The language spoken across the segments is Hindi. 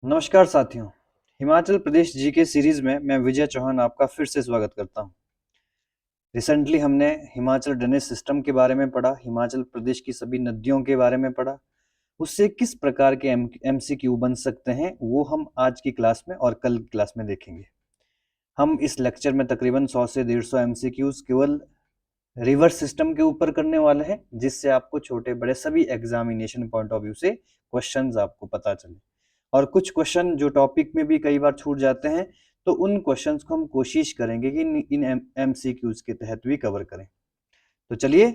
नमस्कार साथियों। हिमाचल प्रदेश जीके सीरीज में मैं विजय चौहान आपका फिर से स्वागत करता हूं। रिसेंटली हमने हिमाचल ड्रेनेज सिस्टम के बारे में पढ़ा, हिमाचल प्रदेश की सभी नदियों के बारे में पढ़ा। उससे किस प्रकार के एमसीक्यू बन सकते हैं वो हम आज की क्लास में और कल की क्लास में देखेंगे। हम इस लेक्चर में तकरीबन 100 से 150 एमसीक्यूज केवल रिवर सिस्टम के ऊपर करने वाले हैं, जिससे आपको छोटे बड़े सभी एग्जामिनेशन पॉइंट ऑफ व्यू से क्वेश्चंस आपको पता चले। और कुछ क्वेश्चन जो टॉपिक में भी कई बार छूट जाते हैं, तो उन क्वेश्चंस को हम कोशिश करेंगे कि इन एमसीक्यूज के तहत भी कवर करें। तो चलिए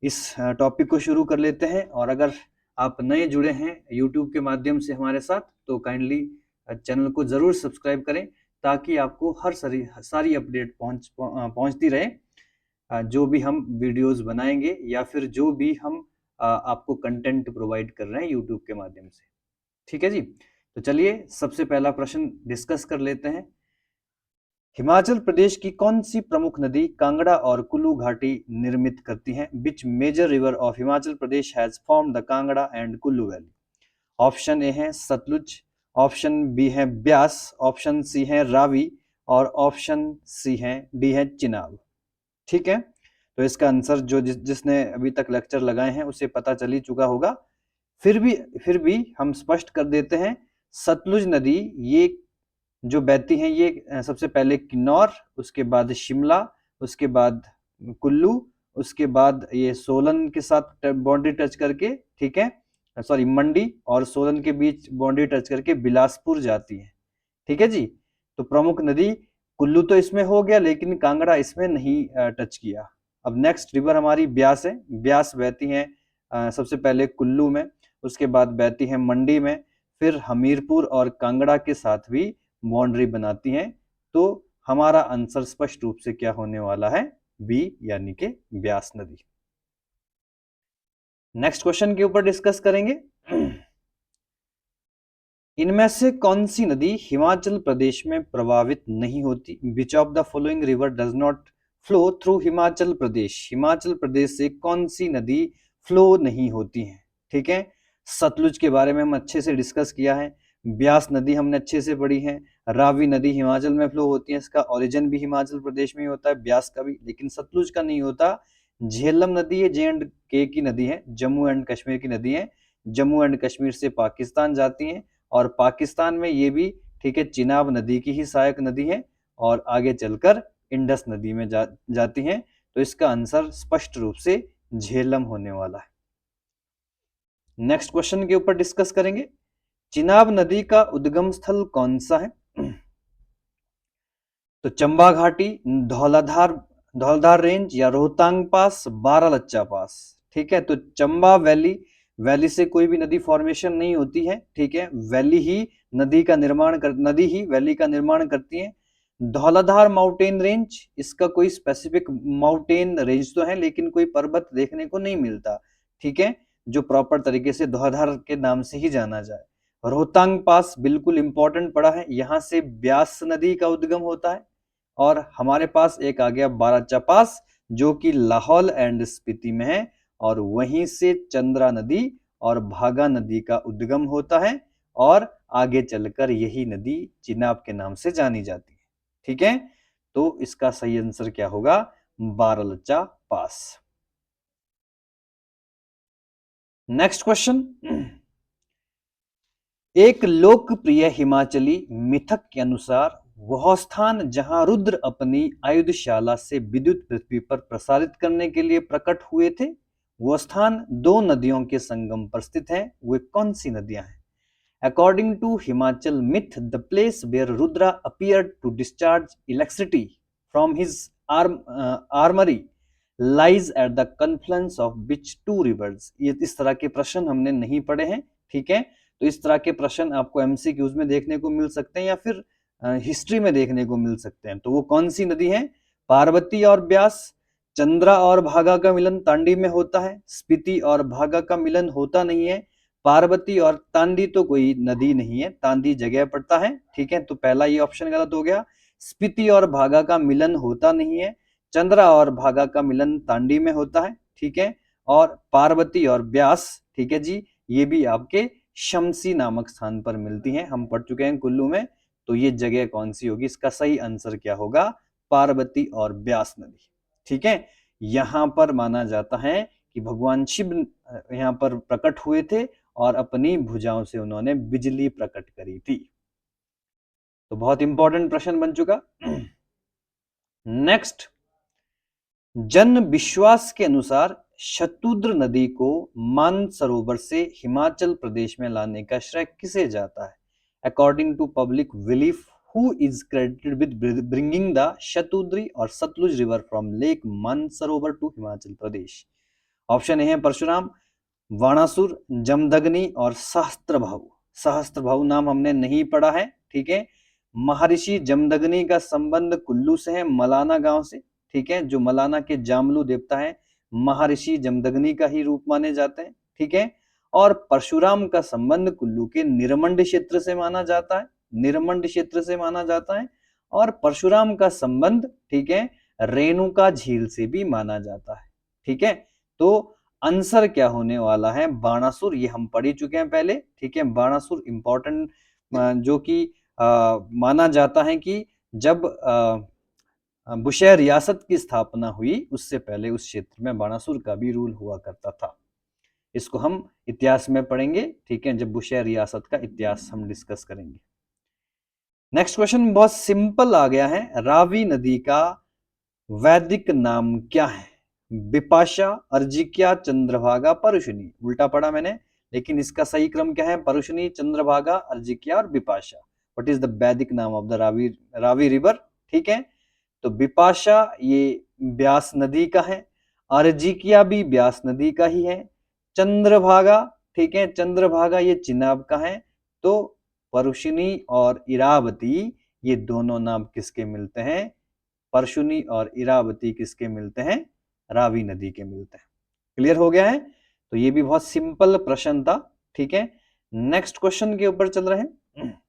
इस टॉपिक को शुरू कर लेते हैं। और अगर आप नए जुड़े हैं यूट्यूब के माध्यम से हमारे साथ, तो काइंडली चैनल को जरूर सब्सक्राइब करें, ताकि आपको हर सारी अपडेट पहुंचती रहे। जो भी हम वीडियोस बनाएंगे या फिर जो भी हम आपको कंटेंट प्रोवाइड कर रहे हैं यूट्यूब के माध्यम से। ठीक है जी। तो चलिए सबसे पहला प्रश्न डिस्कस कर लेते हैं। हिमाचल प्रदेश की कौन सी प्रमुख नदी कांगड़ा और कुल्लू घाटी निर्मित करती हैं? Which major river of Himachal Pradesh has formed the Kangra and Kullu valley? Option A है सतलुज, ऑप्शन बी है ब्यास, ऑप्शन सी है रावी और ऑप्शन सी है डी है चिनाब। ठीक है, तो इसका आंसर जो जिसने अभी तक लेक्चर लगाए हैं उसे पता चल ही चुका होगा। फिर भी हम स्पष्ट कर देते हैं। सतलुज नदी ये जो बहती है, ये सबसे पहले किन्नौर, उसके बाद शिमला, उसके बाद कुल्लू, उसके बाद ये सोलन के साथ बाउंड्री टच करके, ठीक है, सॉरी मंडी और सोलन के बीच बाउंड्री टच करके बिलासपुर जाती है। ठीक है जी। तो प्रमुख नदी कुल्लू तो इसमें हो गया, लेकिन कांगड़ा इसमें नहीं टच किया। अब नेक्स्ट रिवर हमारी ब्यास है। ब्यास बहती है सबसे पहले कुल्लू में, उसके बाद बहती है मंडी में, फिर हमीरपुर और कांगड़ा के साथ भी बाउंड्री बनाती हैं। तो हमारा आंसर स्पष्ट रूप से क्या होने वाला है? बी, यानी कि ब्यास नदी। नेक्स्ट क्वेश्चन के ऊपर डिस्कस करेंगे। इनमें से कौन सी नदी हिमाचल प्रदेश में प्रभावित नहीं होती? Which of the following river does not flow through Himachal Pradesh? Himachal Pradesh से कौन सी नदी फ्लो नहीं होती है? ठीक है, सतलुज के बारे में हम अच्छे से डिस्कस किया है, ब्यास नदी हमने अच्छे से पढ़ी है, रावी नदी हिमाचल में फ्लो होती है, इसका ओरिजिन भी हिमाचल प्रदेश में ही होता है, ब्यास का भी, लेकिन सतलुज का नहीं होता। झेलम नदी है जे एंड के की नदी है, जम्मू एंड कश्मीर की नदी है, जम्मू एंड कश्मीर से पाकिस्तान जाती है और पाकिस्तान में ये भी, ठीक है, चिनाब नदी की ही सहायक नदी है और आगे चलकर इंडस नदी में जाती हैं। तो इसका आंसर स्पष्ट रूप से झेलम होने वाला है। नेक्स्ट क्वेश्चन के ऊपर डिस्कस करेंगे। चिनाब नदी का उद्गम स्थल कौन सा है? तो चंबा घाटी, धौलाधार रेंज या रोहतांग पास, बारालच्चा पास। ठीक है, तो चंबा वैली से कोई भी नदी फॉर्मेशन नहीं होती है। ठीक है, वैली ही नदी ही वैली का निर्माण करती है। धौलाधार माउंटेन रेंज, इसका कोई स्पेसिफिक माउंटेन रेंज तो है, लेकिन कोई पर्वत देखने को नहीं मिलता। ठीक है, जो प्रॉपर तरीके से धौलाधार के नाम से ही जाना जाए। रोहतांग पास बिल्कुल इंपॉर्टेंट पड़ा है, यहां से ब्यास नदी का उद्गम होता है। और हमारे पास एक आ गया बाराचा पास, जो कि लाहौल एंड स्पीति में है, और वहीं से चंद्रा नदी और भागा नदी का उद्गम होता है और आगे चलकर यही नदी चिनाब के नाम से जानी जाती है। ठीक है, तो इसका सही आंसर क्या होगा? बारालचा पास। Next question. एक लोकप्रिय हिमाचली मिथक के अनुसार वह स्थान जहां रुद्र अपनी आयुधशाला से विद्युत पृथ्वी पर प्रसारित करने के लिए प्रकट हुए थे, वह स्थान दो नदियों के संगम पर स्थित है। वे कौन सी नदियां हैं? According to Himachal myth, the place where Rudra appeared to discharge electricity from his armory lies at the confluence of which two rivers? ये इस तरह के प्रश्न हमने नहीं पढ़े हैं। ठीक है, तो इस तरह के प्रश्न आपको एमसीक्यूज में देखने को मिल सकते हैं या फिर हिस्ट्री में देखने को मिल सकते हैं। तो वो कौन सी नदी है? पार्वती और ब्यास, चंद्रा और भागा का मिलन तांडी में होता है, स्पीति और भागा का मिलन होता नहीं है, पार्वती और तांडी तो कोई नदी नहीं है, तांडी जगह पड़ता है। ठीक है, तो पहला ये ऑप्शन गलत हो गया। स्पीति और भागा का मिलन होता नहीं है, चंद्रा और भागा का मिलन तांडी में होता है। ठीक है, और पार्वती और ब्यास, ठीक है जी, ये भी आपके शमसी नामक स्थान पर मिलती हैं। हम पढ़ चुके हैं कुल्लू में, तो ये जगह कौन सी होगी? इसका सही आंसर क्या होगा? पार्वती और ब्यास नदी। ठीक है, यहां पर माना जाता है कि भगवान शिव यहां पर प्रकट हुए थे और अपनी भुजाओं से उन्होंने बिजली प्रकट करी थी। तो बहुत इंपॉर्टेंट प्रश्न बन चुका। नेक्स्ट, जन विश्वास के अनुसार शतुद्र नदी को मानसरोवर से हिमाचल प्रदेश में लाने का श्रेय किसे जाता है? According to public belief, who is credited with bringing the Shatudri और Satluj river from lake Mansarovar to Himachal Pradesh? Option A है परशुराम, वाणासुर, जमदग्नि और सहस्त्रभाऊ। सहस्त्रभाऊ नाम हमने नहीं पढ़ा है, ठीक है। महर्षि जमदग्नि का संबंध कुल्लू से है, मलाना गांव से, ठीक है। जो मलाना के जामलू देवता है, महर्षि जमदग्नि का ही रूप माने जाते हैं, ठीक है। और परशुराम का संबंध कुल्लू के निरमंड क्षेत्र से माना जाता है, निरमंड क्षेत्र से माना जाता है। और परशुराम का संबंध, ठीक है, रेणुका झील से भी माना जाता है, ठीक है। तो आंसर क्या होने वाला है? बाणासुर, ये हम पढ़ ही चुके हैं पहले, ठीक है। बाणासुर इंपॉर्टेंट, जो कि माना जाता है कि जब बुशहर रियासत की स्थापना हुई उससे पहले उस क्षेत्र में बाणासुर का भी रूल हुआ करता था। इसको हम इतिहास में पढ़ेंगे, ठीक है, जब बुशहर रियासत का इतिहास हम डिस्कस करेंगे। नेक्स्ट क्वेश्चन बहुत सिंपल आ गया है। रावी नदी का वैदिक नाम क्या है? विपाशा, अर्जिक्या, चंद्रभागा, परुशनी। उल्टा पढ़ा मैंने, लेकिन इसका सही क्रम क्या है? परुशनी, चंद्रभागा, अर्जिक्या और विपाशा। व्हाट इज द वैदिक नाम ऑफ द रावी रिवर? ठीक है, तो विपाशा ये ब्यास नदी का है, अर्जिक्या भी ब्यास नदी का ही है, चंद्रभागा, ठीक है, चंद्रभागा ये चिनाब का है। तो परुशनी और इरावती ये दोनों नाम किसके मिलते हैं? परशुनी और इरावती किसके मिलते हैं? रावी नदी के मिलते हैं। क्लियर हो गया है? तो ये भी बहुत सिंपल प्रश्न था, ठीक है। नेक्स्ट क्वेश्चन के ऊपर चल रहे हैं।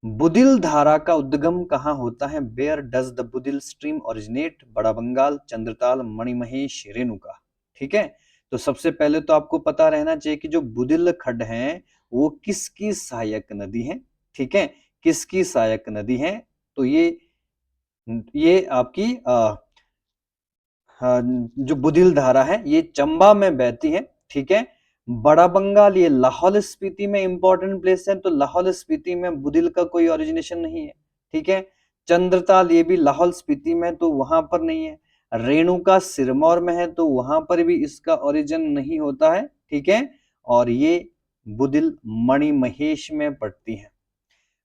बुदिल धारा का उद्गम कहां होता है? Where does the Budhil stream originate? Bara Bhangal, Chandratal, Manimahesh, Renuka. ठीक है, तो सबसे पहले तो आपको पता रहना चाहिए कि जो बुदिल खड्ड है वो किसकी सहायक नदी है, ठीक है, किसकी सहायक नदी है? तो ये आपकी जो बुदिल धारा है ये चंबा में बहती है, ठीक है। बड़ा बंगाल ये लाहौल स्पीति में इंपॉर्टेंट प्लेस है, तो लाहौल स्पीति में बुदिल का कोई ओरिजिनेशन नहीं है, ठीक है। चंद्रताल ये भी लाहौल स्पीति में, तो वहां पर नहीं है। रेणुका सिरमौर में है, तो वहां पर भी इसका ओरिजिन नहीं होता है, ठीक है। और ये बुदिल मणिमहेश में पड़ती है।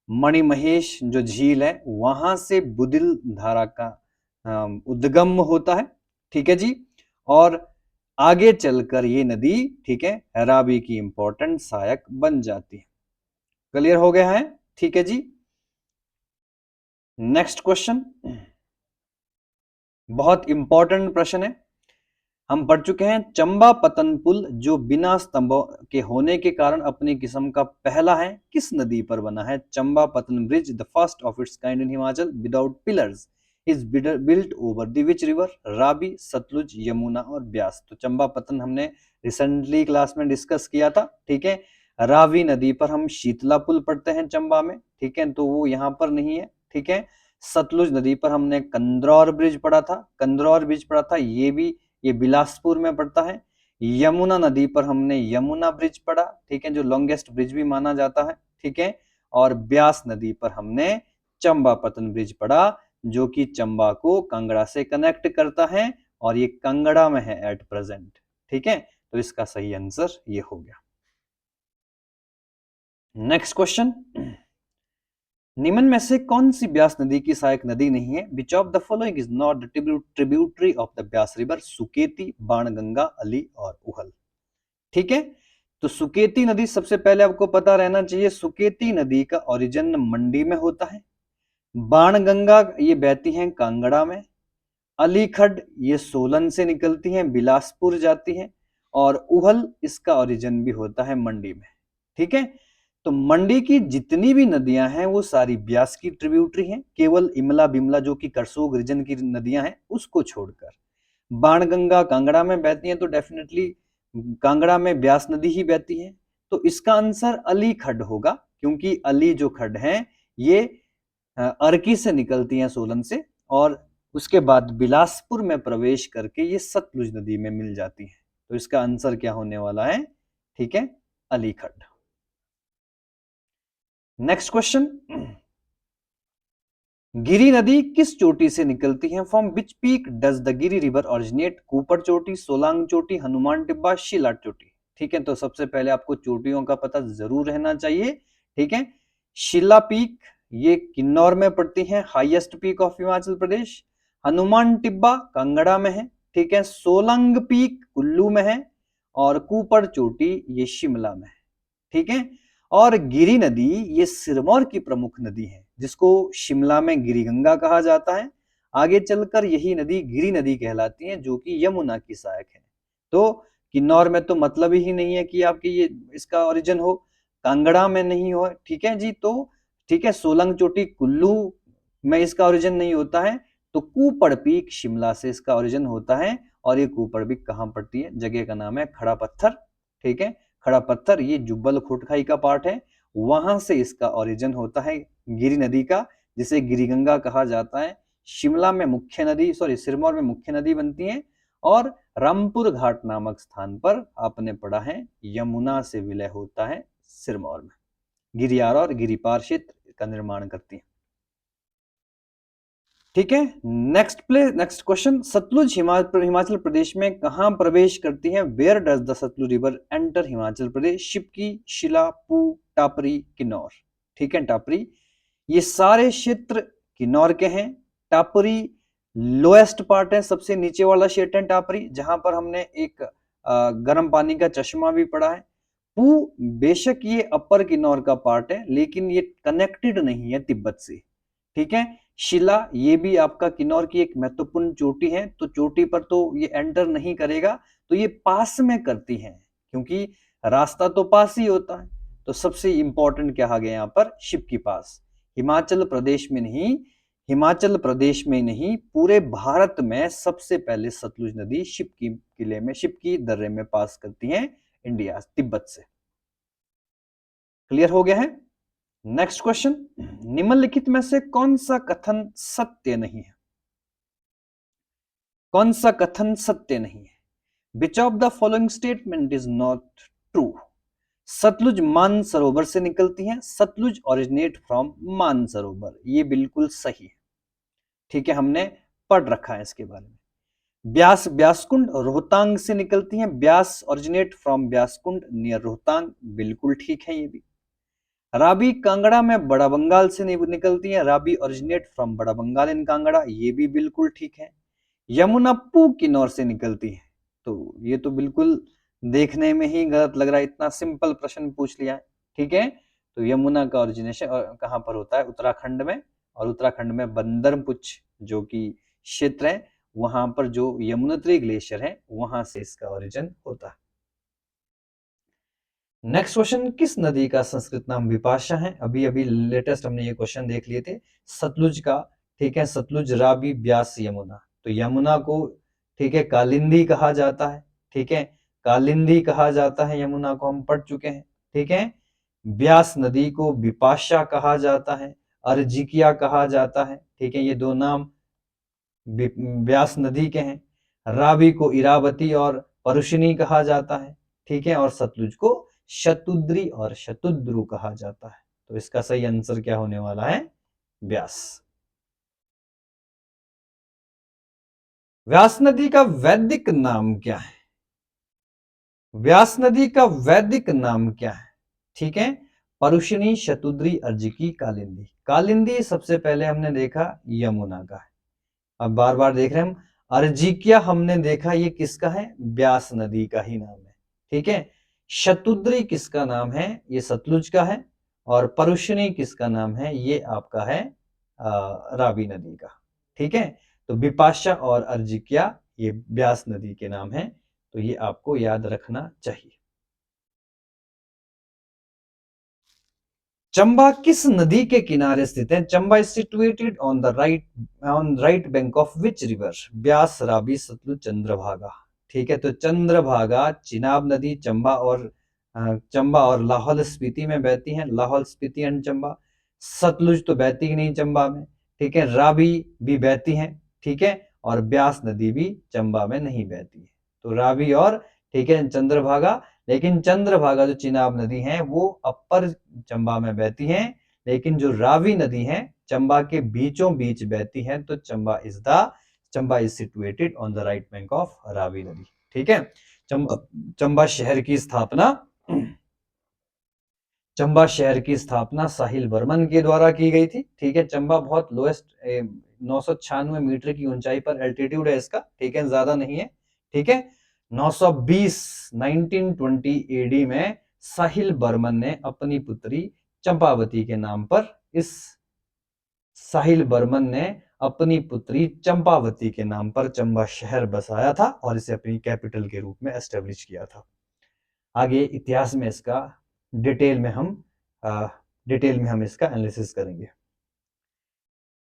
मणिमहेश जो झील है वहां से बुदिल धारा का उद्गम होता है, ठीक है जी। और आगे चलकर ये नदी, ठीक है, रावी की इंपॉर्टेंट सहायक बन जाती है। क्लियर हो गया है? ठीक है जी। नेक्स्ट क्वेश्चन बहुत इंपॉर्टेंट प्रश्न है। हम पढ़ चुके हैं चंबा पतन पुल जो बिना स्तंभों के होने के कारण अपनी किस्म का पहला है, किस नदी पर बना है? Chamba Pattan bridge, the first of its kind in Himachal without pillars, is built over the which river? Ravi, Sutlej, Yamuna और ब्यास। तो चंबा पतन हमने रिसेंटली क्लास में डिस्कस किया था, ठीक है। रावी नदी पर हम शीतला पुल पढ़ते हैं चंबा में, ठीक है, तो वो यहाँ पर नहीं है, ठीक है। सतलुज नदी पर हमने कंद्रौर ब्रिज पढ़ा था, कंद्रौर ब्रिज पढ़ा था, ये बिलासपुर में पड़ता है। यमुना नदी पर हमने यमुना ब्रिज पढ़ा, ठीक है, जो लॉन्गेस्ट ब्रिज भी माना जाता है, ठीक है। और ब्यास नदी पर हमने चंबा पतन ब्रिज पढ़ा जो कि चंबा को कांगड़ा से कनेक्ट करता है और ये कांगड़ा में है एट प्रेजेंट, ठीक है। तो इसका सही आंसर ये हो गया। नेक्स्ट क्वेश्चन, निम्न में से कौन सी ब्यास नदी की सहायक नदी नहीं है? Which of the following is not the tributary of the Beas river? Suketi, Banganga, Ali और उहल। ठीक है, तो सुकेती नदी सबसे पहले आपको पता रहना चाहिए, सुकेती नदी का ओरिजिन मंडी में होता है। बाणगंगा ये बहती है कांगड़ा में। अलीखड़ ये सोलन से निकलती है, बिलासपुर जाती है। और उहल इसका ओरिजिन भी होता है मंडी में, ठीक है। तो मंडी की जितनी भी नदियां हैं वो सारी ब्यास की ट्रिब्यूटरी हैं, केवल इमला बिमला जो कि करसोग रीजन की नदियां हैं उसको छोड़कर। बाणगंगा कांगड़ा में बहती है, तो डेफिनेटली कांगड़ा में ब्यास नदी ही बहती है। तो इसका आंसर अली खड्ड होगा, क्योंकि अली जो खड्ड है ये अर्की से निकलती हैं सोलन से, और उसके बाद बिलासपुर में प्रवेश करके ये सतलुज नदी में मिल जाती है। तो इसका आंसर क्या होने वाला है? ठीक है, अली खड्ड। नेक्स्ट क्वेश्चन, गिरी नदी किस चोटी से निकलती है? From which peak does the Giri river originate? Kupar चोटी, सोलांग चोटी, हनुमान टिब्बा, शिला चोटी। ठीक है, तो सबसे पहले आपको चोटियों का पता जरूर रहना चाहिए। ठीक है, शिला पीक ये किन्नौर में पड़ती है, हाईएस्ट पीक ऑफ हिमाचल प्रदेश। हनुमान टिब्बा कांगड़ा में है। ठीक है, सोलंग पीक कुल्लू में है, और कुपर चोटी ये शिमला में है। ठीक है, और गिरी नदी ये सिरमौर की प्रमुख नदी है, जिसको शिमला में गिरिगंगा कहा जाता है। आगे चलकर यही नदी गिरी नदी कहलाती है, जो कि यमुना की सहायक है। तो किन्नौर में तो मतलब ही नहीं है कि आपकी ये इसका ओरिजिन हो, कांगड़ा में नहीं हो। ठीक है जी, तो ठीक है, सोलंग चोटी कुल्लू में इसका ओरिजिन नहीं होता है, तो कुपड़ पीक शिमला से इसका ओरिजिन होता है। और ये कुपड़ पीक कहाँ पड़ती है? जगह का नाम है खड़ा पत्थर। ठीक है, खड़ा पत्थर ये जुब्बल खोटखाई का पार्ट है, वहां से इसका ओरिजिन होता है गिरी नदी का, जिसे गिरिगंगा कहा जाता है। शिमला में मुख्य नदी, सॉरी सिरमौर में मुख्य नदी बनती है, और रामपुर घाट नामक स्थान पर आपने पढ़ा है यमुना से विलय होता है सिरमौर में। गिरियार और गिरिपार क्षेत्र का निर्माण करती है। ठीक है, नेक्स्ट क्वेश्चन, सतलुज हिमाचल प्रदेश में कहां प्रवेश करती है? Where does the Satluj river enter Himachal Pradesh? Shipki, Shila, Pooh, टापरी, किन्नौर। ठीक है, टापरी ये सारे क्षेत्र किन्नौर के हैं। टापरी लोएस्ट पार्ट है, सबसे नीचे वाला क्षेत्र है टापरी, जहां पर हमने एक गर्म पानी का चश्मा भी पढ़ा है। पू बेशक ये अपर किन्नौर का पार्ट है, लेकिन ये कनेक्टेड नहीं है तिब्बत से। ठीक है, शिला ये भी आपका किन्नौर की एक महत्वपूर्ण चोटी है, तो चोटी पर तो ये एंटर नहीं करेगा, तो ये पास में करती है, क्योंकि रास्ता तो पास ही होता है। तो सबसे इंपॉर्टेंट क्या आ गया यहाँ पर? शिपकी पास। हिमाचल प्रदेश में नहीं, पूरे भारत में सबसे पहले सतलुज नदी शिपकी किले में, शिपकी दर्रे में पास करती है इंडिया तिब्बत से। क्लियर हो गया है? नेक्स्ट क्वेश्चन, निम्नलिखित में से कौन सा कथन सत्य नहीं है? कौन सा कथन सत्य नहीं है? Which of the following statement is not true? Sutlej Mansarovar से निकलती है, सतलुज ओरिजिनेट फ्रॉम मानसरोवर, ये बिल्कुल सही है। ठीक है, हमने पढ़ रखा है इसके बारे में। ब्यास ब्यासकुंड रोहतांग से निकलती है, Beas originate from Beaskund near Rohtang, बिल्कुल ठीक है ये भी। राबी कांगड़ा में बड़ा बंगाल से निकलती है, राबी ओरिजिनेट फ्रॉम बड़ा बंगाल इन कांगड़ा, ये भी बिल्कुल ठीक है। यमुना पू किन्नौर से निकलती है, तो ये तो बिल्कुल देखने में ही गलत लग रहा है, इतना सिंपल प्रश्न पूछ लिया है। ठीक है, तो यमुना का ओरिजिनेशन कहां पर होता है? उत्तराखंड में, और उत्तराखंड में बंदरपुछ जो कि क्षेत्र है, वहां पर जो यमुनोत्री ग्लेशियर है, वहां से इसका ओरिजिन होता है। नेक्स्ट क्वेश्चन, किस नदी का संस्कृत नाम विपाशा है? अभी अभी लेटेस्ट हमने ये क्वेश्चन देख लिए थे सतलुज का। ठीक है, सतलुज, राबी, ब्यास, यमुना। तो यमुना को ठीक है कालिंदी कहा जाता है। ठीक है, कालिंदी कहा जाता है, यमुना को हम पढ़ चुके हैं। ठीक है, ब्यास नदी को विपाशा कहा जाता है, अर्जिकिया कहा जाता है। ठीक है, ये दो नाम ब्यास नदी के हैं। राबी को इरावती और परुषिनी कहा जाता है। ठीक है, और सतलुज को शतुद्री और शतुद्रु कहा जाता है। तो इसका सही आंसर क्या होने वाला है? व्यास। व्यास नदी का वैदिक नाम क्या है? व्यास नदी का वैदिक नाम क्या है? ठीक है, परुषिनी, शतुद्री, अर्जिकी, कालिंदी। कालिंदी सबसे पहले हमने देखा यमुना का है, अब बार बार देख रहे हैं हम। अर्जिकिया हमने देखा ये किसका है? ब्यास नदी का ही नाम है। ठीक है, शतुद्री किसका नाम है? ये सतलुज का है। और परुषिनी किसका नाम है? ये आपका है रावी नदी का। ठीक है, तो विपाशा और अर्जिकिया ये ब्यास नदी के नाम है, तो ये आपको याद रखना चाहिए। चंबा किस नदी के किनारे स्थित है? Chamba is situated on the right bank of which river? Beas, Ravi, Satluj, Chandrabhaga. ठीक है, तो चंद्रभागा, चिनाब नदी, चंबा और चंबा और लाहौल स्पीति में बहती हैं, लाहौल स्पीति एंड चंबा। सतलुज तो बहती ही नहीं चंबा में, ठीक है। रावी भी बहती हैं, ठीक है, और ब्यास नदी भी चंबा में नहीं बहती है। तो रावी और, ठीक है, चंद्रभागा, लेकिन चंद्रभागा जो चिनाब नदी है वो अपर चंबा में बहती है, लेकिन जो रावी नदी है चंबा के बीचों बीच बहती है। तो Chamba is situated on the right bank of Ravi नदी, ठीक है। चंबा शहर की स्थापना चंबा शहर की स्थापना साहिल बर्मन के द्वारा की गई थी, ठीक है। चंबा बहुत लोएस्ट 996 मीटर की ऊंचाई पर एल्टीट्यूड है इसका, ठीक है, ज्यादा नहीं है, ठीक है। 920 1920 एडी में साहिल बर्मन ने अपनी पुत्री चंपावती के नाम पर इस साहिल बर्मन ने अपनी पुत्री चंपावती के नाम पर चंबा शहर बसाया था और इसे अपनी कैपिटल के रूप में एस्टेब्लिश किया था। आगे इतिहास में इसका डिटेल में हम इसका एनालिसिस करेंगे,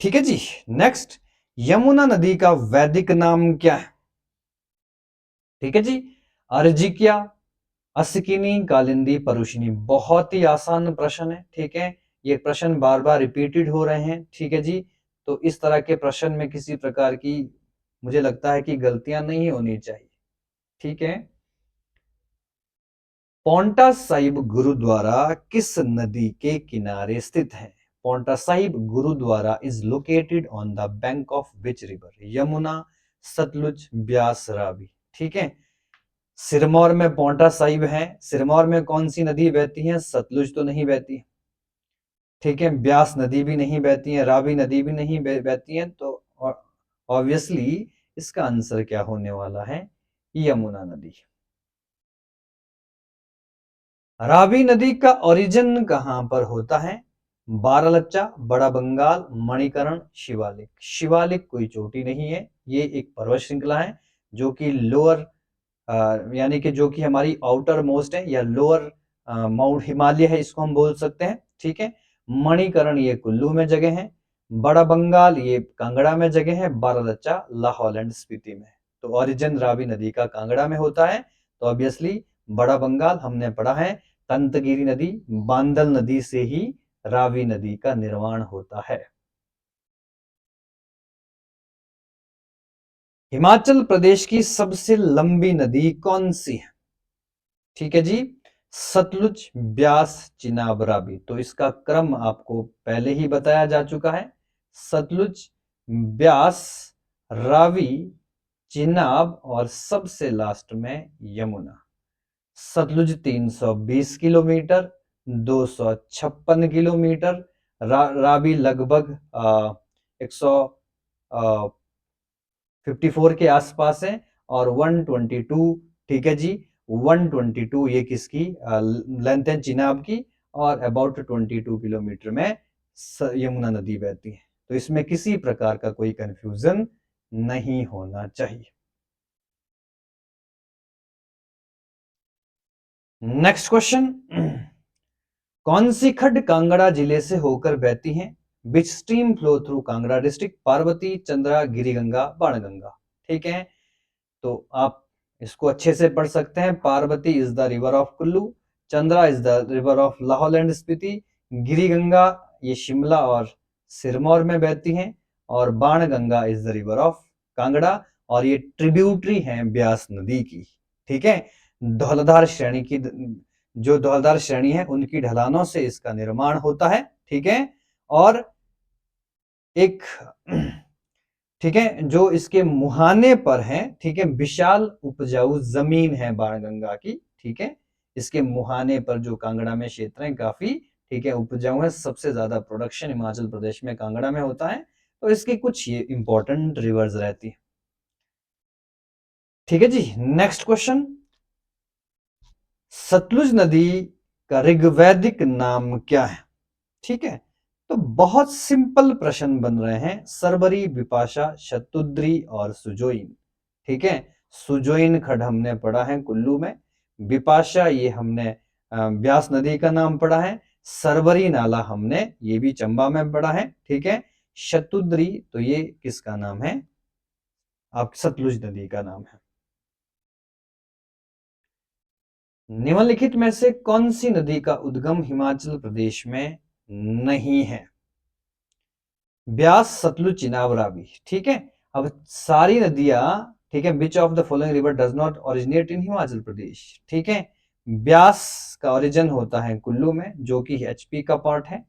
ठीक है जी। नेक्स्ट, यमुना नदी का वैदिक नाम क्या है? ठीक है जी, अर्जिकिया, अस्किनी, कालिंदी, परुशिनी। बहुत ही आसान प्रश्न है, ठीक है। ये प्रश्न बार बार रिपीटेड हो रहे हैं, ठीक है जी। तो इस तरह के प्रश्न में किसी प्रकार की मुझे लगता है कि गलतियां नहीं होनी चाहिए, ठीक है। पौंटा साहिब गुरुद्वारा किस नदी के किनारे स्थित है? Paonta Sahib gurdwara is located on the bank of which river? Yamuna, Sutlej, Beas, Ravi, ठीक है। सिरमौर में पौंटा साहिब है। सिरमौर में कौन सी नदी बहती है? सतलुज तो नहीं बहती, ठीक है। ब्यास नदी भी नहीं बहती है, रावी नदी भी नहीं बहती है। तो ऑब्वियसली इसका आंसर क्या होने वाला है? यमुना नदी। रावी नदी का ओरिजिन कहां पर होता है? बारालच्चा, बड़ा बंगाल, मणिकरण, शिवालिक। शिवालिक कोई चोटी नहीं है, ये एक पर्वत श्रृंखला है जो कि लोअर यानी कि जो कि हमारी आउटर मोस्ट है या लोअर माउंट हिमालय है, इसको हम बोल सकते हैं, ठीक है। मणिकरण ये कुल्लू में जगह है, बड़ा बंगाल ये कांगड़ा में जगह है, बारालच्चा लाहौल एंड स्पीति में। तो ओरिजिन रावी नदी का कांगड़ा में होता है। तो ऑब्वियसली बड़ा बंगाल हमने पढ़ा है, तंतगिरी नदी, बांदल नदी से ही रावी नदी का निर्माण होता है। हिमाचल प्रदेश की सबसे लंबी नदी कौन सी है? ठीक है जी, सतलुज, ब्यास, चिनाब, रावी। तो इसका क्रम आपको पहले ही बताया जा चुका है, सतलुज, ब्यास, रावी, चिनाब और सबसे लास्ट में यमुना। सतलुज 320 किलोमीटर, 256 किलोमीटर, रावी लगभग 154 के आसपास है, और 122, ठीक है जी, 122 ये किसकी लेंथ है? चिनाब की। और अबाउट 22 किलोमीटर में यमुना नदी बहती है। तो इसमें किसी प्रकार का कोई कंफ्यूजन नहीं होना चाहिए। नेक्स्ट क्वेश्चन, कौन सी खड्ड कांगड़ा जिले से होकर बहती है? Which stream flow through Kangra district? Parvati, Chandra, Giriganga, Banganga. ठीक है, तो आप इसको अच्छे से पढ़ सकते हैं। Parvati is the river of Kullu, Chandra is the river of Lahaul and Spiti, Giriganga ये शिमला और सिरमौर में बहती हैं, और Banganga is the river of Kangra, और ये ट्रिब्यूटरी है ब्यास नदी की। ठीक है, धौलाधार श्रेणी की, जो धौलाधार श्रेणी है उनकी ढलानों से इसका निर्माण होता है। ठीक है, और एक ठीक है, जो इसके मुहाने पर है, ठीक है, विशाल उपजाऊ जमीन है बाणगंगा की। ठीक है, इसके मुहाने पर जो कांगड़ा में क्षेत्र है काफी, ठीक है, उपजाऊ है। सबसे ज्यादा प्रोडक्शन हिमाचल प्रदेश में कांगड़ा में होता है। तो इसके कुछ ये इंपॉर्टेंट रिवर्स रहती है। ठीक है जी, नेक्स्ट क्वेश्चन, सतलुज नदी का ऋग्वैदिक नाम क्या है? ठीक है, तो बहुत सिंपल प्रश्न बन रहे हैं। सरबरी, विपाशा, शतुद्री और सुजोइन। ठीक है, सुजोइन खड्ड हमने पढ़ा है कुल्लू में, विपाशा ये हमने ब्यास नदी का नाम पढ़ा है, सरबरी नाला हमने ये भी चंबा में पढ़ा है। ठीक है, शतुद्री तो ये किसका नाम है? आप सतलुज नदी का नाम है। निम्नलिखित में से कौन सी नदी का उद्गम हिमाचल प्रदेश में नहीं है? ब्यास, सतलुज, चिनाब, रावी। ठीक है, अब सारी नदियां, ठीक है, which of the following river does not originate in Himachal Pradesh? ठीक है, ब्यास का ओरिजिन होता है कुल्लू में, जो कि एचपी का पार्ट है।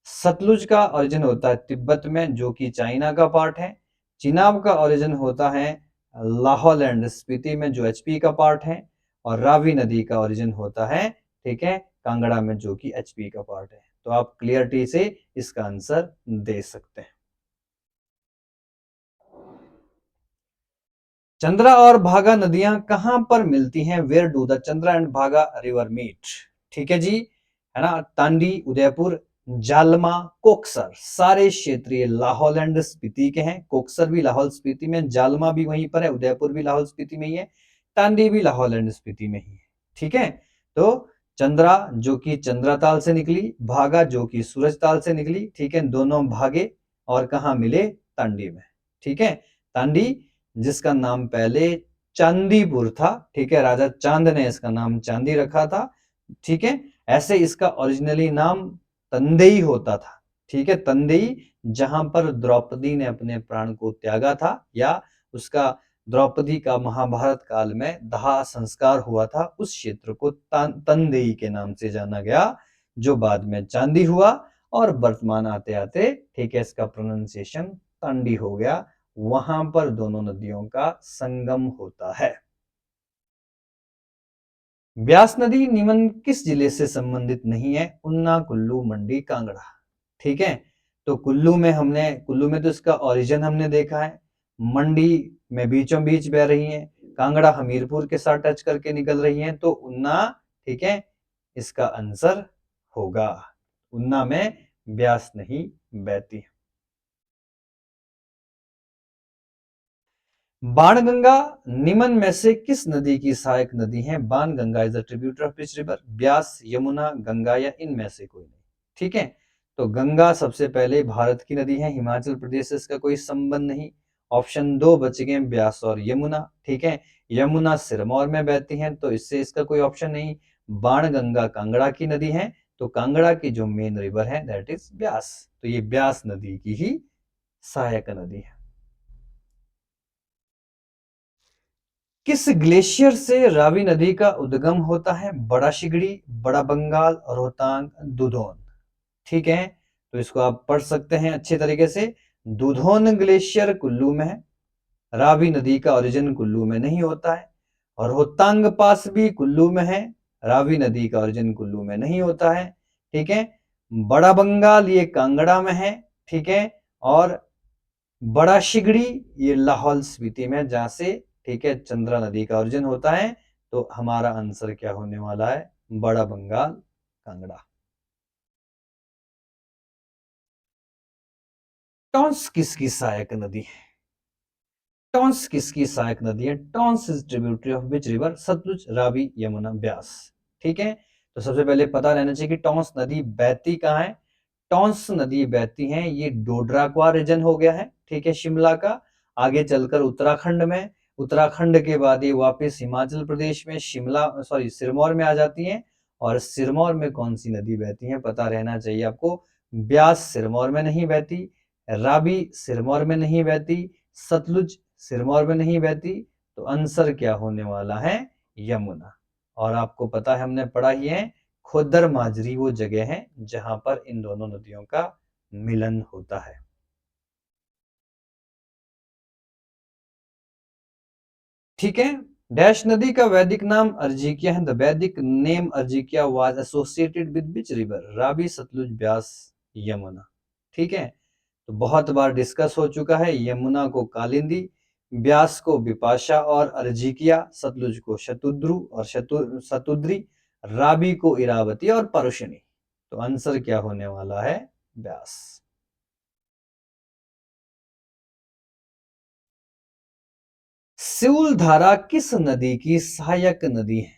सतलुज का ओरिजिन होता है तिब्बत में, जो कि चाइना का पार्ट है। चिनाब का ओरिजिन होता है लाहौल एंड स्पीति में, जो एचपी का पार्ट है। और रावी नदी का ओरिजिन होता है, ठीक है, कांगड़ा में, जो कि एचपी का पार्ट है। तो आप क्लियरिटी से इसका आंसर दे सकते हैं। चंद्रा और भागा नदियां कहां पर मिलती हैं? Where do the Chandra and Bhaga river meet? ठीक है जी, है ना। तांडी, उदयपुर, जालमा, कोकसर, सारे क्षेत्रीय लाहौल एंड स्पीति के हैं। कोकसर भी लाहौल स्पीति में, जालमा भी वहीं पर है, उदयपुर भी लाहौल स्पीति में ही है, तांडी भी लाहौल एंड स्पीति में ही है। ठीक है, तो चंद्रा जो कि चंद्रा ताल से निकली, भागा जो कि सूरज ताल से निकली, ठीक है, दोनों भागे और कहा मिले? तांडी में। ठीक है, तांडी जिसका नाम पहले चांदीपुर था, ठीक है, राजा चांद ने इसका नाम चांदी रखा था। ठीक है, ऐसे इसका ओरिजिनली नाम तंदेई होता था। ठीक है, तंदेई, जहां पर द्रौपदी ने अपने प्राण को त्यागा था, या उसका द्रौपदी का महाभारत काल में दाह संस्कार हुआ था, उस क्षेत्र को तंदेई के नाम से जाना गया, जो बाद में चांदी हुआ और वर्तमान आते आते, ठीक है, इसका प्रोनाउंसिएशन तांडी हो गया। वहां पर दोनों नदियों का संगम होता है। ब्यास नदी निम्न किस जिले से संबंधित नहीं है? उन्ना, कुल्लू, मंडी, कांगड़ा। ठीक है, तो कुल्लू में तो इसका ओरिजिन हमने देखा है, मंडी में बीचों बीच बह रही है, कांगड़ा हमीरपुर के साथ टच करके निकल रही है, तो उन्ना, ठीक है, इसका आंसर होगा। उन्ना में ब्यास नहीं बहती। बाणगंगा निम्न में से किस नदी की सहायक नदी है? Banganga is the ट्रिब्यूटर of which river? Beas, Yamuna, Ganga, या इनमें से कोई नहीं। ठीक है, तो गंगा सबसे पहले भारत की नदी है, हिमाचल प्रदेश से इसका कोई संबंध नहीं। ऑप्शन 2 बच गए, ब्यास और यमुना। ठीक है, यमुना सिरमौर में बहती है, तो इससे इसका कोई ऑप्शन नहीं। बाणगंगा कांगड़ा की नदी है, तो कांगड़ा की जो मेन रिवर है दैट इज ब्यास, तो ये ब्यास नदी की ही सहायक नदी है। किस ग्लेशियर से रावी नदी का उद्गम होता है? बड़ा शिगड़ी, बड़ा बंगाल, रोहतांग, दुधौन। ठीक है, तो इसको आप पढ़ सकते हैं अच्छे तरीके से। दुधौन ग्लेशियर कुल्लू में है, रावी नदी का ओरिजिन कुल्लू में नहीं होता है। और रोहतांग पास भी कुल्लू में है, रावी नदी का ओरिजिन कुल्लू में नहीं होता है। ठीक है, बड़ा बंगाल ये कांगड़ा में है। ठीक है, और बड़ा शिगड़ी ये लाहौल स्पीति में, जहां से, ठीक है, चंद्रा नदी का ओरिजिन होता है। तो हमारा आंसर क्या होने वाला है? बड़ा बंगाल, कांगड़ा। टॉन्स किसकी सहायक नदी है? टॉन्स किसकी सहायक नदी है? Tons is tributary of which river? Satluj, Ravi, Yamuna, Beas. ठीक है, तो सबसे पहले पता रहना चाहिए कि टॉन्स नदी बहती कहाँ है। टॉन्स नदी बहती है, ये डोडराक्वा रीजन हो गया है, ठीक है, शिमला का। आगे चलकर उत्तराखंड में, उत्तराखंड के बाद ये वापस हिमाचल प्रदेश में शिमला, सॉरी, सिरमौर में आ जाती है। और सिरमौर में कौन सी नदी बहती है पता रहना चाहिए आपको। ब्यास सिरमौर में नहीं बहती, रावी सिरमौर में नहीं बहती, सतलुज सिरमौर में नहीं बहती। तो आंसर क्या होने वाला है? यमुना। और आपको पता है, हमने पढ़ा ही है, खोदर माजरी वो जगह है जहां पर इन दोनों नदियों का मिलन होता है। ठीक है, डैश नदी का वैदिक नाम अर्जिकिया है। The Vedic name Arjikiya was associated with which river? Ravi, Satluj, Beas, Yamuna. ठीक है, तो बहुत बार डिस्कस हो चुका है। यमुना को कालिंदी, ब्यास को विपाशा और अर्जिकिया, सतलुज को शतुद्रु और शतुद्री, रावी को इरावती और परुषणी। तो आंसर क्या होने वाला है? ब्यास। सिउल धारा किस नदी की सहायक नदी है?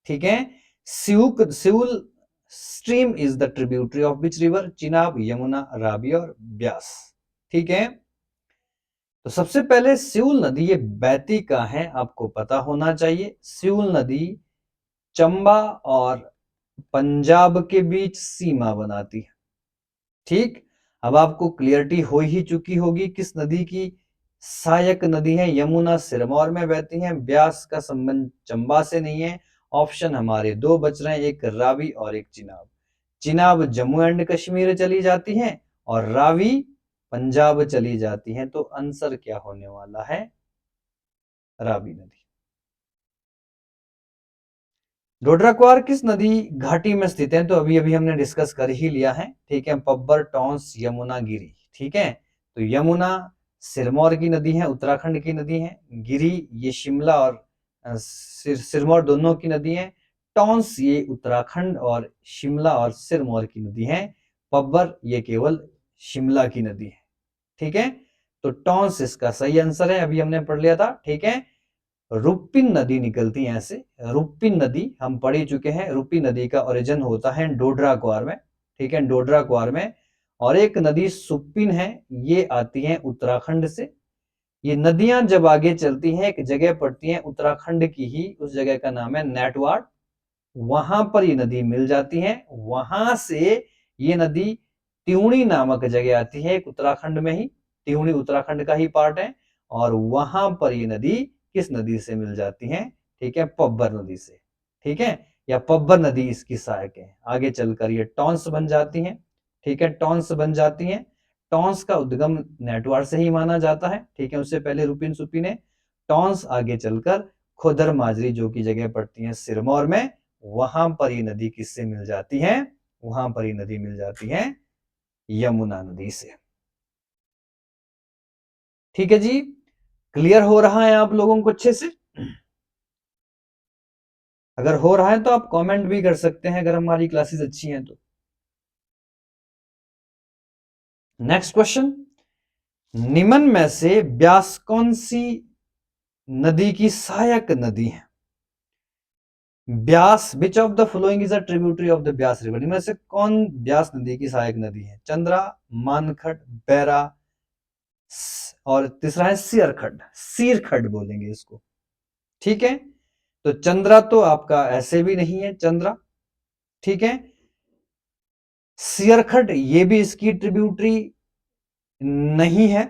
ठीक है, Seoul stream is the tributary of which river? Chenab, Yamuna, Ravi और ब्यास। ठीक है, तो सबसे पहले सिउल नदी ये बहती कहाँ है आपको पता होना चाहिए। सिउल नदी चंबा और पंजाब के बीच सीमा बनाती है। ठीक, अब आपको क्लियरिटी हो ही चुकी होगी किस नदी की सहायक नदी है, यमुना सिरमौर में बहती है, ब्यास का संबंध चंबा से नहीं है। ऑप्शन हमारे दो बच रहे हैं, एक रावी और एक चिनाब। चिनाब जम्मू एंड कश्मीर चली जाती है और रावी पंजाब चली जाती है, तो आंसर क्या होने वाला है, रावी नदी। डोडरा क्वार किस नदी घाटी में स्थित है, तो अभी अभी हमने डिस्कस कर ही लिया है। ठीक है, पब्बर, टॉन्स, यमुना, गिरी। ठीक है, तो यमुना सिरमौर की नदी है, उत्तराखंड की नदी है। गिरी ये शिमला और सिरमौर दोनों की नदी है। टॉन्स ये उत्तराखंड और शिमला और सिरमौर की नदी है। पब्बर ये केवल शिमला की नदी है। ठीक है, तो टॉन्स इसका सही आंसर है, अभी हमने पढ़ लिया था। ठीक है, रुपिन नदी निकलती है ऐसे, रुपिन नदी हम पढ़ ही चुके हैं। रुपी नदी का ओरिजिन होता है डोडरा क्वार में। ठीक है, डोडरा क्वार में। और एक नदी सुप्पिन है, ये आती है उत्तराखंड से। ये नदियां जब आगे चलती हैं एक जगह पड़ती है उत्तराखंड की ही, उस जगह का नाम है नेटवाड़। वहां पर ये नदी मिल जाती है, वहां से ये नदी त्यूणी नामक जगह आती है, एक उत्तराखंड में ही। त्यूणी उत्तराखंड का ही पार्ट है, और वहां पर ये नदी किस नदी से मिल जाती है, ठीक है, पब्बर नदी से। ठीक है, या पब्बर नदी इसकी सहायक है। आगे चलकर ये टॉन्स बन जाती है। ठीक है, टॉन्स बन जाती है। टॉन्स का उद्गम नेटवार से ही माना जाता है। ठीक है, उससे पहले रुपिन सुपिन है। टॉन्स आगे चलकर खोदर माजरी जो की जगह पड़ती है सिरमौर में, वहां पर ये नदी किससे मिल जाती है, वहां पर ये नदी मिल जाती है यमुना नदी से। ठीक है जी, क्लियर हो रहा है आप लोगों को अच्छे से? अगर हो रहा है तो आप कमेंट भी कर सकते हैं, अगर हमारी क्लासेस अच्छी हैं तो। नेक्स्ट क्वेश्चन, निम्न में से ब्यास कौन सी नदी की सहायक नदी है? ब्यास, विच of the following is a tributary of the Beas river? इनमें से कौन ब्यास नदी की सहायक नदी है? चंद्रा, मानखड़, बैरा, और तीसरा है सिरखड। सिरखड बोलेंगे इसको। ठीक है, तो चंद्रा तो आपका ऐसे भी नहीं है, चंद्रा। ठीक है, सिरखड ये भी इसकी ट्रिब्यूटरी नहीं है।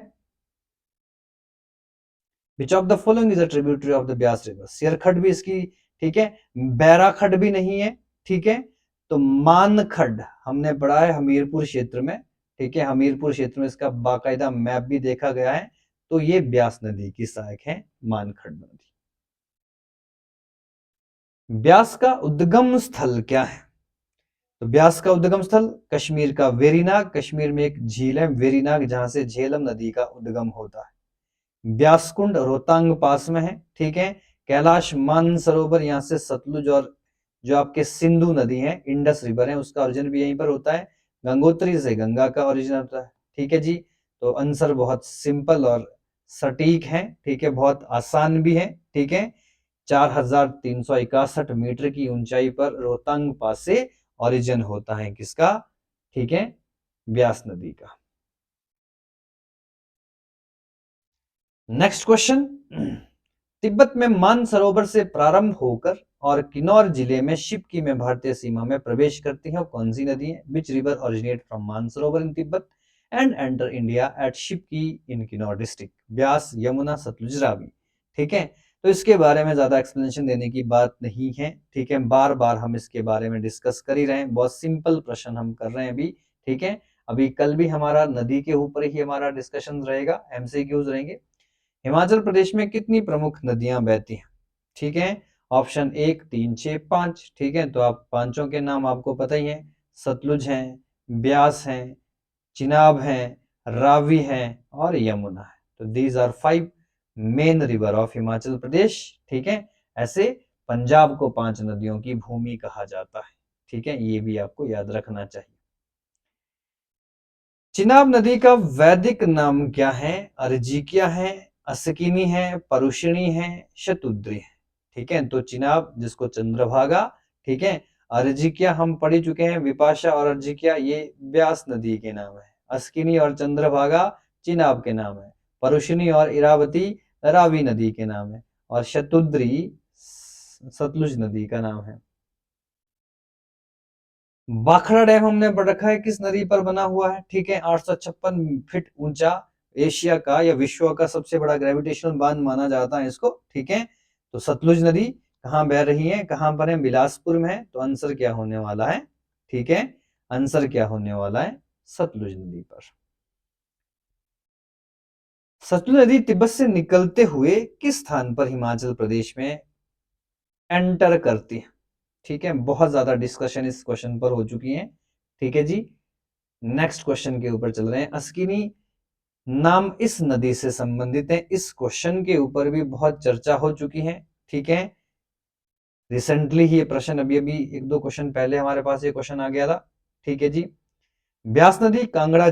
Which of the following is a tributary of the Beas river? Sirkhad भी इसकी, ठीक है, बैराखड भी नहीं है। ठीक है, तो मानखड हमने पढ़ा है हमीरपुर क्षेत्र में। ठीक है, हमीरपुर क्षेत्र में इसका बाकायदा मैप भी देखा गया है, तो ये ब्यास नदी की सहायक है, मानखड नदी। ब्यास का उद्गम स्थल क्या है? तो ब्यास का उद्गम स्थल कश्मीर का वेरीनाग। कश्मीर में एक झील है वेरीनाग, जहां से झेलम नदी का उद्गम होता है। ब्यासकुंड रोहतांग पास में है। ठीक है, कैलाश मानसरोवर, यहाँ से सतलुज और जो आपके सिंधु नदी है, इंडस रिवर है, उसका ओरिजिन भी यहीं पर होता है। गंगोत्री से गंगा का ओरिजिन होता है। ठीक है जी, तो आंसर बहुत सिंपल और सटीक है। ठीक है, बहुत आसान भी है। ठीक है, 4361 मीटर की ऊंचाई पर रोहतांग पास से ओरिजिन होता है किसका? ठीक है, ब्यास नदी का। नेक्स्ट क्वेश्चन, तिब्बत में मानसरोवर से प्रारंभ होकर और किन्नौर जिले में शिवकी में भारतीय सीमा में प्रवेश करती है, कौन सी नदी है? Which river originate from Mansarovar in Tibet and enter India at Shipki in Kinnaur district? Beas, Yamuna, Sutlej, Ravi. ठीक है, तो इसके बारे में ज्यादा एक्सप्लेनेशन देने की बात नहीं है। ठीक है, बार बार हम इसके बारे में डिस्कस कर ही रहे हैं, बहुत सिंपल प्रश्न हम कर रहे हैं अभी। ठीक है, अभी कल भी हमारा नदी के ऊपर ही हमारा डिस्कशन रहेगा, एमसीक्यूज रहेंगे। हिमाचल प्रदेश में कितनी प्रमुख नदियां बहती हैं? ठीक है, ऑप्शन 1, 3, 6, 5। ठीक है, तो आप पांचों के नाम आपको पता ही है, सतलुज है, ब्यास है, चिनाब है, रावी है और यमुना है। तो these are 5 main river of Himachal Pradesh. ठीक है, ऐसे पंजाब को 5 नदियों की भूमि कहा जाता है। ठीक है, ये भी आपको याद रखना चाहिए। चिनाब नदी का वैदिक नाम क्या है? अर्जिकिया है, अस्किनी है, परुषिणी है, शतुद्री है। ठीक है, तो चिनाब जिसको चंद्रभागा, ठीक है, अर्जिकिया हम पढ़ चुके हैं, विपाशा और अर्जिकिया ये ब्यास नदी के नाम है। अस्किनी और चंद्रभागा चिनाब के नाम है। परुषिणी और इरावती रावी नदी के नाम है, और शतुद्री सतलुज नदी का नाम है। भाखड़ा डैम हमने पढ़ रखा है किस नदी पर बना हुआ है, ठीक है, 856 फीट ऊंचा, एशिया का या विश्व का सबसे बड़ा ग्रेविटेशनल बांध माना जाता है इसको, ठीक है। तो सतलुज नदी कहाँ बह रही है, कहाँ पर है, बिलासपुर में है। तो आंसर क्या होने वाला है, ठीक है, आंसर क्या होने वाला है, सतलुज नदी पर। सतलुज नदी तिब्बत से निकलते हुए किस स्थान पर हिमाचल प्रदेश में एंटर करती है, ठीक है। बहुत ज्यादा डिस्कशन इस क्वेश्चन पर हो चुकी है, ठीक है जी। नेक्स्ट क्वेश्चन के ऊपर चल रहे हैं। अस्किनी नाम इस नदी से संबंधित है, इस क्वेश्चन के ऊपर भी बहुत चर्चा हो चुकी है, ठीक है। रिसेंटली ही ये प्रश्न अभी अभी एक दो क्वेश्चन पहले हमारे पास ये क्वेश्चन आ गया था, ठीक है जी। ब्यास नदी कांगड़ा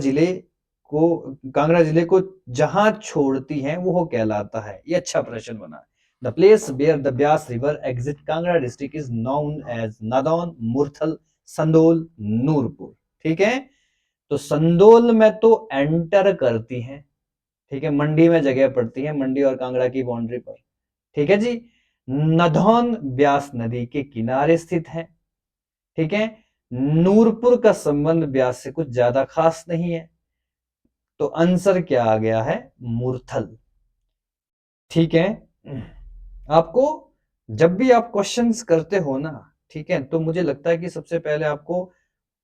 जिले को जहां छोड़ती है वो कहलाता है, ये अच्छा प्रश्न बना। The place where the Beas river exit Kangra district is known as Nadaun, Murthal, Sandol, Nurpur, ठीक है। तो संदोल में तो एंटर करती है, ठीक है, मंडी में जगह पड़ती है, मंडी और कांगड़ा की बाउंड्री पर, ठीक है जी। नदौन ब्यास नदी के किनारे स्थित है, ठीक है। नूरपुर का संबंध ब्यास से कुछ ज्यादा खास नहीं है, तो आंसर क्या आ गया है, मूर्थल, ठीक है। आपको जब भी आप क्वेश्चंस करते हो ना, ठीक है, तो मुझे लगता है कि सबसे पहले आपको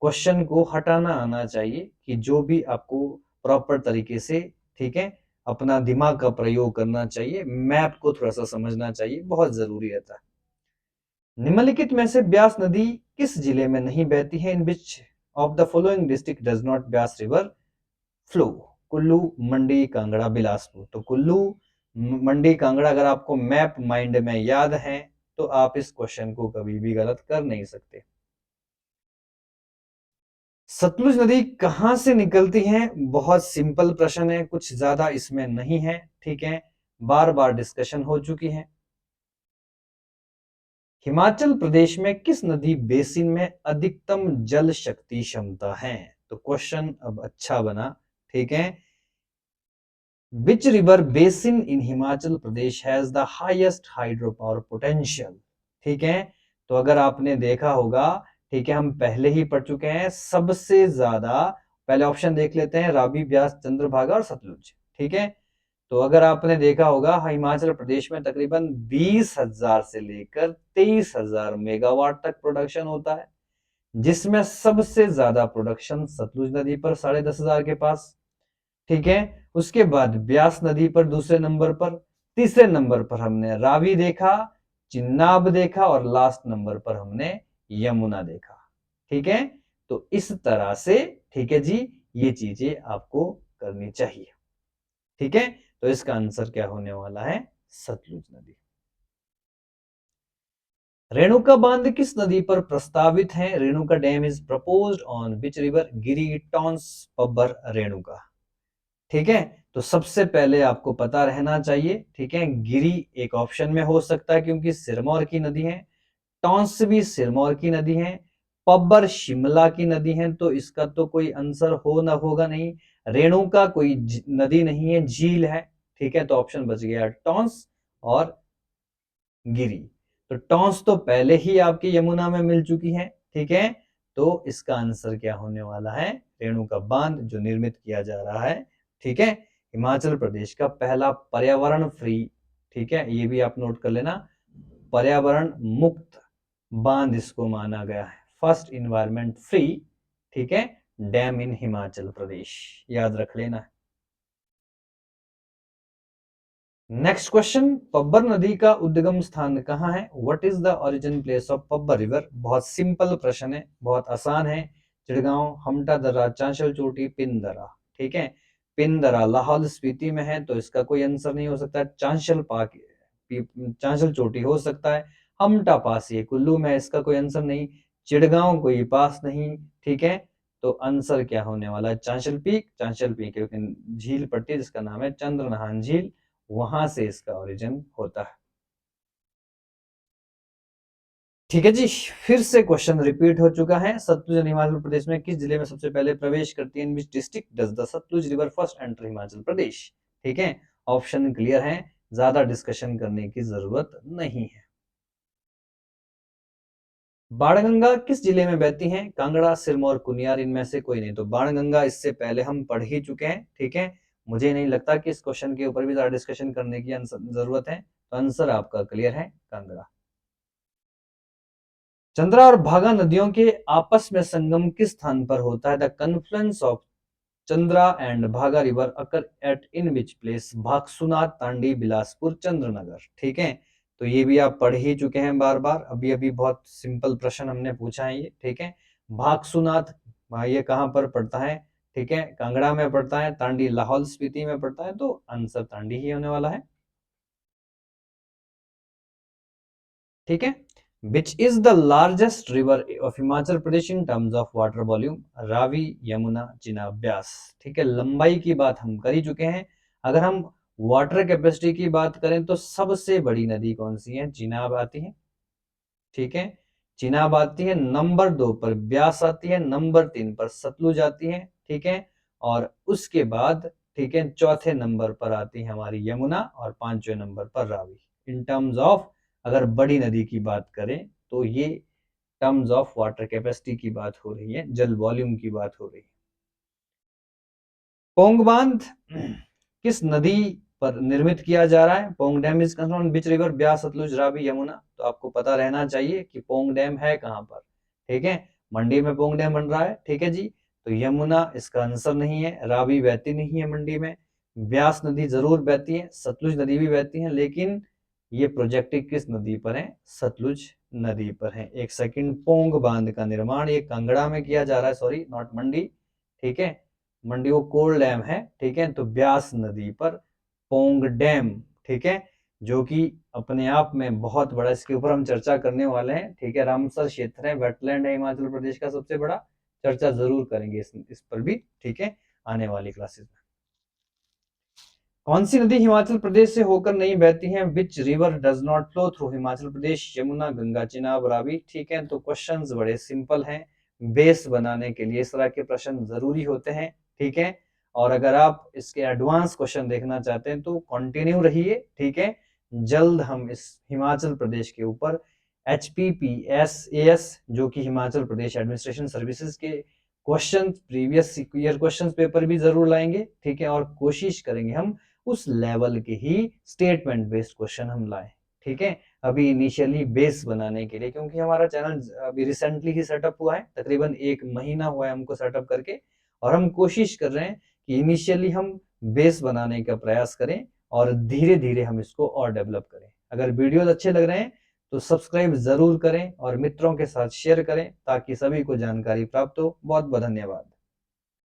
क्वेश्चन को हटाना आना चाहिए, कि जो भी आपको प्रॉपर तरीके से, ठीक है, अपना दिमाग का प्रयोग करना चाहिए, मैप को थोड़ा सा समझना चाहिए, बहुत जरूरी रहता है। निम्नलिखित में से ब्यास नदी किस जिले में नहीं बहती है, in which of the following district does not Beas river flow, Kullu, Mandi, Kangra, Bilaspur. तो कुल्लू, मंडी, कांगड़ा अगर आपको मैप माइंड में याद है तो आप इस क्वेश्चन को कभी भी गलत कर नहीं सकते। सतलुज नदी कहां से निकलती है, बहुत सिंपल प्रश्न है, कुछ ज्यादा इसमें नहीं है, ठीक है, बार बार डिस्कशन हो चुकी है। हिमाचल प्रदेश में किस नदी बेसिन में अधिकतम जल शक्ति क्षमता है, तो क्वेश्चन अब अच्छा बना, ठीक है। Which river basin in Himachal Pradesh has the highest hydro power potential, ठीक है। तो अगर आपने देखा होगा, ठीक है, हम पहले ही पढ़ चुके हैं, सबसे ज्यादा, पहले ऑप्शन देख लेते हैं, रावी, ब्यास, चंद्रभागा और सतलुज, ठीक है। तो अगर आपने देखा होगा, हिमाचल प्रदेश में तकरीबन 20,000 से लेकर 23,000 मेगावाट तक प्रोडक्शन होता है, जिसमें सबसे ज्यादा प्रोडक्शन सतलुज नदी पर 10,500 के पास, ठीक है। उसके बाद ब्यास नदी पर दूसरे नंबर पर, तीसरे नंबर पर हमने रावी देखा, चिन्नाब देखा और लास्ट नंबर पर हमने यमुना देखा, ठीक है। तो इस तरह से, ठीक है जी, ये चीजें आपको करनी चाहिए, ठीक है। तो इसका आंसर क्या होने वाला है, सतलुज नदी। रेणुका बांध किस नदी पर प्रस्तावित है, Renuka dam is proposed on which river, Giri, Tons, Pabbar, Renuka, ठीक है। तो सबसे पहले आपको पता रहना चाहिए, ठीक है, गिरी एक ऑप्शन में हो सकता है क्योंकि सिरमौर की नदी है, टॉन्स भी सिरमौर की नदी है, पब्बर शिमला की नदी है, तो इसका तो कोई आंसर हो ना होगा नहीं। रेणुका कोई नदी नहीं है, झील है, ठीक है। तो ऑप्शन बच गया टॉन्स और गिरी। तो टॉन्स तो पहले ही आपकी यमुना में मिल चुकी है, ठीक है। तो इसका आंसर क्या होने वाला है, रेणुका बांध जो निर्मित किया जा रहा है, ठीक है, हिमाचल प्रदेश का पहला पर्यावरण फ्री, ठीक है, ये भी आप नोट कर लेना, पर्यावरण मुक्त बांध इसको माना गया है, फर्स्ट इन्वायरमेंट फ्री, ठीक है, डैम इन हिमाचल प्रदेश, याद रख लेना। नेक्स्ट क्वेश्चन, पब्बर नदी का उद्गम स्थान कहाँ है, what is the origin place of Pabbar river. बहुत सिंपल प्रश्न है, बहुत आसान है, चिड़गांव, हमटा दर्रा, चांशल चोटी, पिंदरा, ठीक है। पिंदरा लाहौल स्पीति में है, तो इसका कोई आंसर नहीं हो सकता। चांशल चोटी हो सकता है, हमटा पास ये कुल्लू में, इसका कोई आंसर नहीं। चिड़गांव कोई पास नहीं, ठीक है। तो आंसर क्या होने वाला है, चांशल पीक क्योंकि झील पट्टी जिसका नाम है चंद्रनहान झील, वहां से इसका ओरिजिन होता है, ठीक है जी। फिर से क्वेश्चन रिपीट हो चुका है, सतलुज नदी हिमाचल प्रदेश में किस जिले में सबसे पहले प्रवेश करती है, in which district does the Satluj river first enter Himachal Pradesh, ठीक है। ऑप्शन क्लियर है, ज्यादा डिस्कशन करने की जरूरत नहीं है। बाणगंगा किस जिले में बहती हैं? कांगड़ा, सिरमौर, कुनियार, इनमें से कोई नहीं। तो बाणगंगा इससे पहले हम पढ़ ही चुके हैं, ठीक है। मुझे नहीं लगता कि इस क्वेश्चन के ऊपर भी ज्यादा डिस्कशन करने की जरूरत है। तो आंसर आपका क्लियर है, कांगड़ा। चंद्रा और भागा नदियों के आपस में संगम किस स्थान पर होता है? The confluence of Chandra and Bhaga river occur at in which place? Bhagsunath, Tandi, Bilaspur, Chandranagar, ठीक है। तो ये भी आप पढ़ ही चुके हैं बार बार, अभी अभी बहुत सिंपल प्रश्न हमने पूछा है ये, ठीक है। भागसुनाथ ये कहाँ पर पड़ता है? ठीक है, कांगड़ा में पड़ता है। तांडी लाहौल स्पीति में पड़ता है। तो आंसर तांडी ही होने वाला है, ठीक है। Which is the largest river of Himachal Pradesh in terms of water volume? Ravi, Yamuna, Chenab, Beas, ठीक है। लंबाई की बात हम कर ही चुके हैं। अगर हम वाटर कैपेसिटी की बात करें तो सबसे बड़ी नदी कौन सी है? चिनाब आती है, ठीक है। चिनाब आती है, नंबर 2 पर ब्यास आती है, नंबर 3 पर सतलुज आती है, ठीक है। और उसके बाद, ठीक है, चौथे नंबर पर आती है हमारी यमुना और पांचवें नंबर पर रावी। इन टर्म्स ऑफ अगर बड़ी नदी की बात करें तो ये टर्म्स ऑफ वाटर कैपेसिटी की बात हो रही है, जल वॉल्यूम की बात हो रही है। पोंग बांध किस नदी पर निर्मित किया जा रहा है? Pong dam is constructed on which river? Beas, Sutlej, Ravi, Yamuna. तो आपको पता रहना चाहिए कि पोंग डैम है कहां पर, ठीक है। मंडी में पोंग डैम बन रहा है, ठीक है जी। तो यमुना इसका आंसर नहीं है, रावी बहती नहीं है मंडी में, ब्यास नदी जरूर बहती है, सतलुज नदी भी बहती है, लेकिन ये प्रोजेक्ट किस नदी पर है? सतलुज नदी पर है। एक सेकंड, पोंग बांध का निर्माण ये कांगड़ा में किया जा रहा है, सॉरी नॉट मंडी, ठीक है। मंडी वो कोल डैम है, ठीक है। तो ब्यास नदी पर पोंग डैम, ठीक है, जो कि अपने आप में बहुत बड़ा, इसके ऊपर हम चर्चा करने वाले हैं, ठीक है। रामसर क्षेत्र है, वेटलैंड है हिमाचल प्रदेश का सबसे बड़ा, चर्चा जरूर करेंगे इस पर भी, ठीक है, आने वाली क्लासेस में। कौन सी नदी हिमाचल प्रदेश से होकर नहीं बहती है? Which river does not flow through Himachal Pradesh? Yamuna, Ganga, Chenab, Ravi, ठीक है। तो क्वेश्चंस बड़े सिंपल हैं, बेस बनाने के लिए इस तरह के प्रश्न जरूरी होते हैं, ठीक है। और अगर आप इसके एडवांस क्वेश्चन देखना चाहते हैं तो कंटिन्यू रहिए, ठीक है। जल्द हम इस हिमाचल प्रदेश के ऊपर HPPSAS जो कि हिमाचल प्रदेश एडमिनिस्ट्रेशन सर्विसेज के question, previous year question paper भी जरूर लाएंगे, ठीक है। और कोशिश करेंगे हम उस लेवल के ही स्टेटमेंट बेस्ड क्वेश्चन हम लाए, ठीक है। अभी इनिशियली बेस बनाने के लिए, क्योंकि हमारा चैनल अभी रिसेंटली ही सेटअप हुआ है, तकरीबन 1 महीना हुआ है हमको सेटअप करके, और हम कोशिश कर रहे हैं कि इनिशियली हम बेस बनाने का प्रयास करें और धीरे धीरे हम इसको और डेवलप करें। अगर वीडियोस अच्छे लग रहे हैं तो सब्सक्राइब जरूर करें और मित्रों के साथ शेयर करें ताकि सभी को जानकारी प्राप्त हो। बहुत बहुत धन्यवाद।